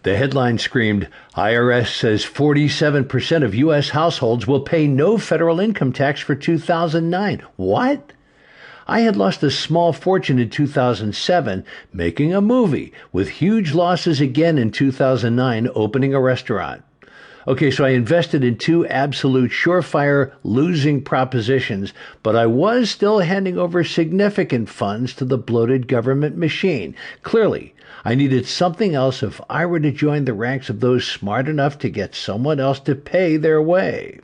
The headline screamed, IRS says 47% of U.S. households will pay no federal income tax for 2009. What? I had lost a small fortune in 2007 making a movie, with huge losses again in 2009 opening a restaurant. Okay, so I invested in two absolute surefire losing propositions, but I was still handing over significant funds to the bloated government machine. Clearly, I needed something else if I were to join the ranks of those smart enough to get someone else to pay their way.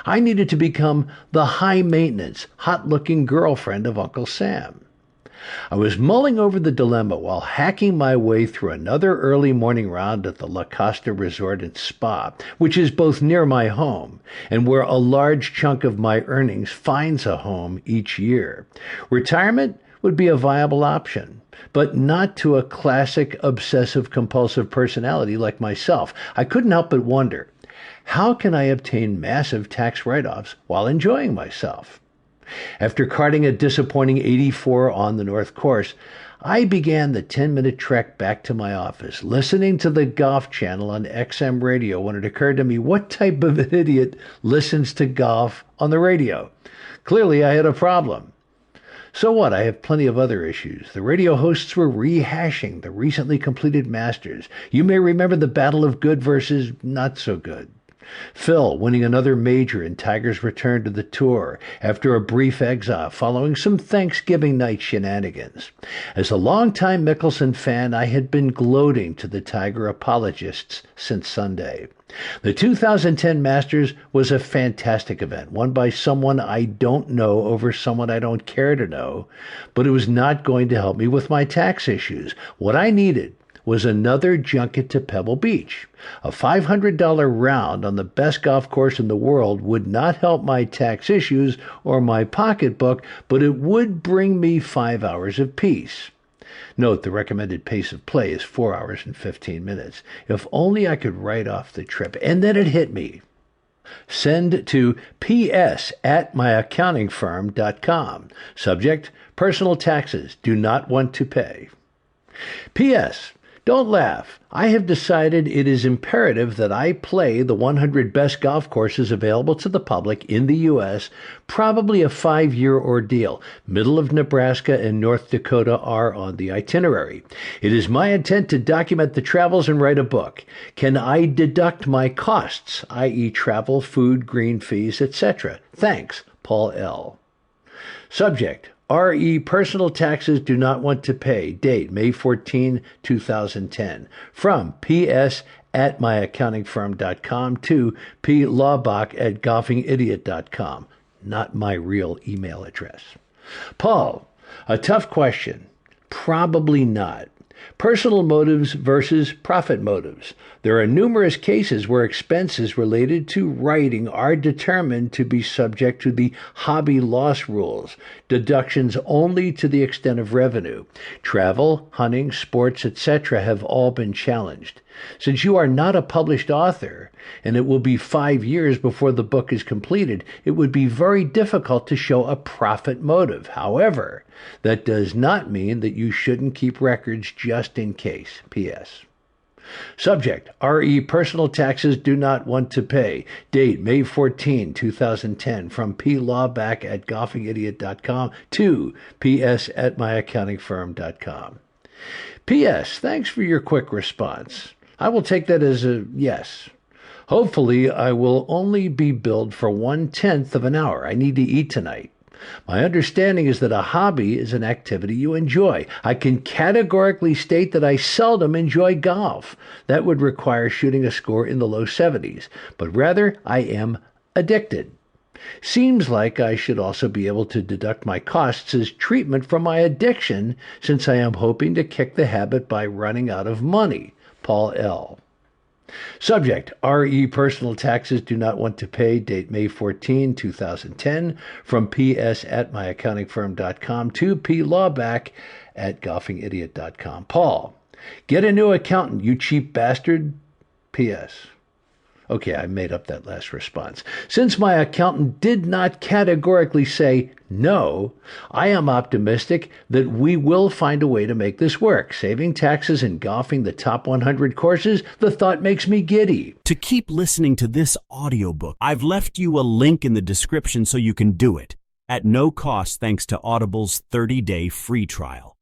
I needed to become the high-maintenance, hot-looking girlfriend of Uncle Sam. I was mulling over the dilemma while hacking my way through another early morning round at the La Costa Resort and Spa, which is both near my home and where a large chunk of my earnings finds a home each year. Retirement would be a viable option, but not to a classic obsessive-compulsive personality like myself. I couldn't help but wonder, how can I obtain massive tax write-offs while enjoying myself? After carting a disappointing 84 on the North Course, I began the 10-minute trek back to my office, listening to the golf channel on XM radio when it occurred to me, what type of an idiot listens to golf on the radio? Clearly, I had a problem. So what? I have plenty of other issues. The radio hosts were rehashing the recently completed Masters. You may remember the battle of good versus not so good. Phil winning another major in Tiger's return to the tour after a brief exile following some Thanksgiving night shenanigans. As a longtime Mickelson fan, I had been gloating to the Tiger apologists since Sunday. The 2010 Masters was a fantastic event, won by someone I don't know over someone I don't care to know, but it was not going to help me with my tax issues. What I needed was another junket to Pebble Beach. A $500 round on the best golf course in the world would not help my tax issues or my pocketbook, but it would bring me 5 hours of peace. Note the recommended pace of play is 4 hours and 15 minutes. If only I could write off the trip. And then it hit me. Send to ps@myaccountingfirm.com. Subject, personal taxes, do not want to pay. P.S. Don't laugh. I have decided it is imperative that I play the 100 best golf courses available to the public in the U.S., probably a 5-year ordeal. Middle of Nebraska and North Dakota are on the itinerary. It is my intent to document the travels and write a book. Can I deduct my costs, i.e. travel, food, green fees, etc.? Thanks, Paul L. Subject, R.E. Personal taxes do not want to pay. Date, May 14, 2010. From ps@myaccountingfirm.com to p.laubach@golfingidiot.com. Not my real email address. Paul, a tough question. Probably not. Personal motives versus profit motives. There are numerous cases where expenses related to writing are determined to be subject to the hobby loss rules, deductions only to the extent of revenue. Travel, hunting, sports, etc. have all been challenged. Since you are not a published author, and it will be 5 years before the book is completed, it would be very difficult to show a profit motive. However, that does not mean that you shouldn't keep records just in case. P.S. Subject, R.E. Personal taxes do not want to pay. Date, May 14, 2010. From p.laubach@golfingidiot.com to ps@myaccountingfirm.com. P.S. Thanks for your quick response. I will take that as a yes. Hopefully, I will only be billed for 1/10 of an hour. I need to eat tonight. My understanding is that a hobby is an activity you enjoy. I can categorically state that I seldom enjoy golf. That would require shooting a score in the low 70s, but rather I am addicted. Seems like I should also be able to deduct my costs as treatment for my addiction, since I am hoping to kick the habit by running out of money. Paul L. Subject, R.E. Personal taxes do not want to pay. Date, May 14, 2010. From ps@myaccountingfirm.com to p.laubach@golfingidiot.com. Paul, get a new accountant, you cheap bastard. P.S. Okay, I made up that last response. Since my accountant did not categorically say no, I am optimistic that we will find a way to make this work. Saving taxes and golfing the top 100 courses, the thought makes me giddy. To keep listening to this audiobook, I've left you a link in the description so you can do it at no cost thanks to Audible's 30-day free trial.